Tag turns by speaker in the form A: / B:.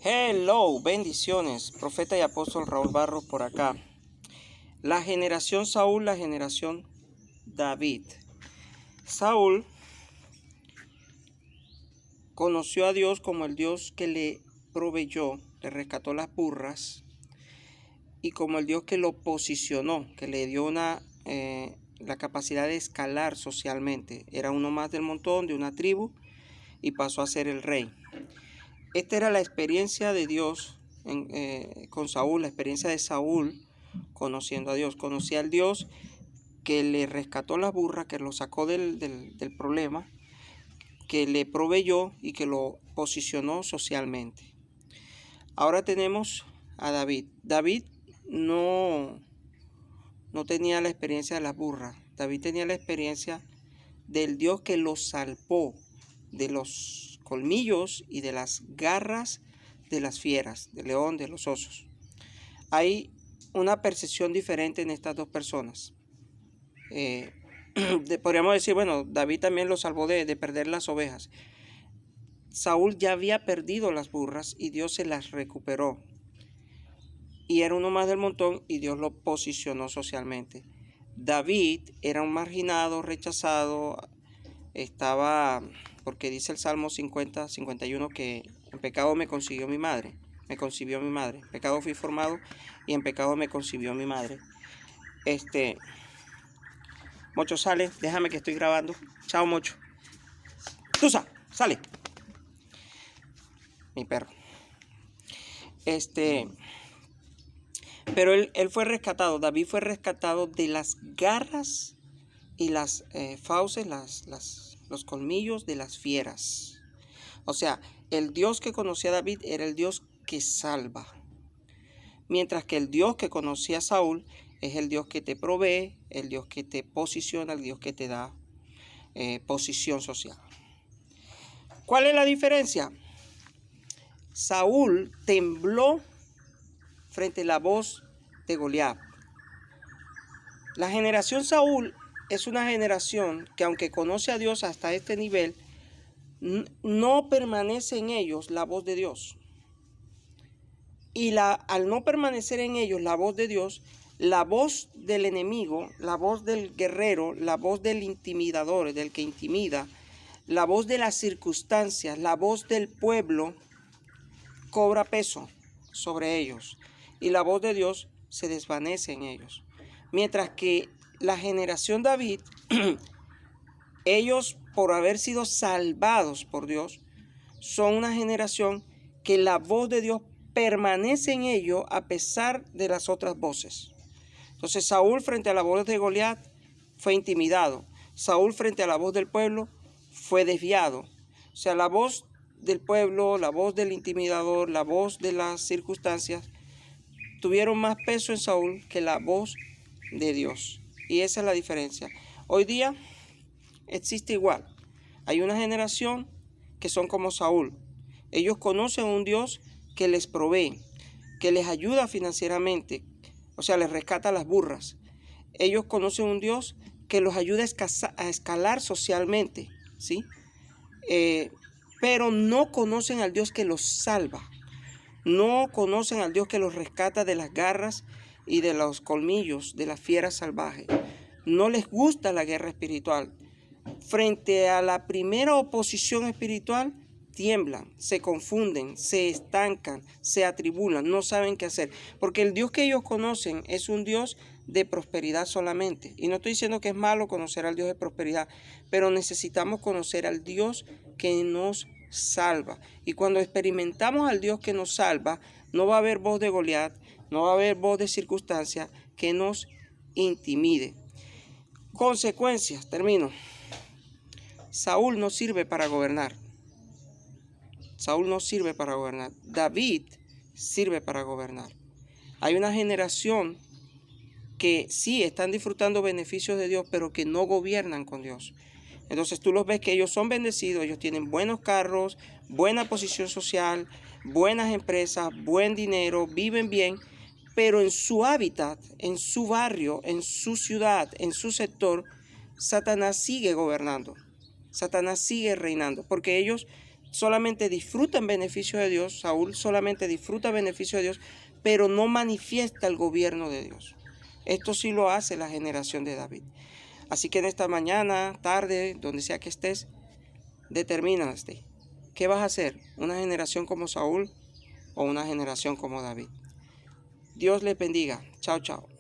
A: Hello, bendiciones. Profeta y apóstol Raúl Barros por acá. La generación Saúl, la generación David. Saúl conoció a Dios como el Dios que le proveyó, le rescató las burras, y como el Dios que lo posicionó, que le dio la capacidad de escalar socialmente. Era uno más del montón, de una tribu, y pasó a ser el rey. Esta era la experiencia de Dios con Saúl, la experiencia de Saúl conociendo a Dios. Conocía al Dios que le rescató las burras, que lo sacó del problema, que le proveyó y que lo posicionó socialmente. Ahora tenemos a David. David no tenía la experiencia de las burras. David tenía la experiencia del Dios que lo salvó de los colmillos y de las garras de las fieras, del león, de los osos. Hay una percepción diferente en estas dos personas. Podríamos decir, bueno, David también lo salvó de perder las ovejas. Saúl ya había perdido las burras y Dios se las recuperó. Y era uno más del montón y Dios lo posicionó socialmente. David era un marginado, rechazado, porque dice el Salmo 50-51 que en pecado me concibió mi madre. En pecado fui formado y en pecado me concibió mi madre. Mocho, sale, déjame que estoy grabando. Chao, Mocho. Tusa, sale. Mi perro. Pero él fue rescatado, David fue rescatado de las garras y las fauces, los colmillos de las fieras. O sea, el Dios que conocía a David era el Dios que salva. Mientras que el Dios que conocía a Saúl es el Dios que te provee, el Dios que te posiciona, el Dios que te da posición social. ¿Cuál es la diferencia? Saúl tembló frente a la voz de Goliat. La generación Saúl es una generación que, aunque conoce a Dios hasta este nivel, no permanece en ellos la voz de Dios. Y al no permanecer en ellos la voz de Dios, la voz del enemigo, la voz del guerrero, la voz del intimidador, del que intimida, la voz de las circunstancias, la voz del pueblo, cobra peso sobre ellos. Y la voz de Dios se desvanece en ellos. Mientras que la generación David, ellos, por haber sido salvados por Dios, son una generación que la voz de Dios permanece en ellos a pesar de las otras voces. Entonces Saúl frente a la voz de Goliat fue intimidado. Saúl frente a la voz del pueblo fue desviado. O sea, la voz del pueblo, la voz del intimidador, la voz de las circunstancias tuvieron más peso en Saúl que la voz de Dios. Y esa es la diferencia. Hoy día existe igual. Hay una generación que son como Saúl. Ellos conocen a un Dios que les provee, que les ayuda financieramente, o sea, les rescata las burras. Ellos conocen a un Dios que los ayuda a escalar socialmente, ¿sí? Pero no conocen al Dios que los salva. No conocen al Dios que los rescata de las garras y de los colmillos de las fieras salvajes. No les gusta la guerra espiritual. Frente a la primera oposición espiritual, tiemblan, se confunden, se estancan, se atribulan, no saben qué hacer. Porque el Dios que ellos conocen es un Dios de prosperidad solamente. Y no estoy diciendo que es malo conocer al Dios de prosperidad, pero necesitamos conocer al Dios que nos salva. Y cuando experimentamos al Dios que nos salva, no va a haber voz de Goliat, no va a haber voz de circunstancia que nos intimide. Consecuencias, termino. Saúl no sirve para gobernar. Saúl no sirve para gobernar. David sirve para gobernar. Hay una generación que sí están disfrutando beneficios de Dios, pero que no gobiernan con Dios. Entonces tú los ves que ellos son bendecidos, ellos tienen buenos carros, buena posición social, buenas empresas, buen dinero, viven bien, pero en su hábitat, en su barrio, en su ciudad, en su sector, Satanás sigue gobernando. Satanás sigue reinando, porque ellos solamente disfrutan beneficio de Dios, Saúl solamente disfruta beneficio de Dios, pero no manifiesta el gobierno de Dios. Esto sí lo hace la generación de David. Así que en esta mañana, tarde, donde sea que estés, determínate. ¿Qué vas a hacer? ¿Una generación como Saúl o una generación como David? Dios les bendiga. Chao, chao.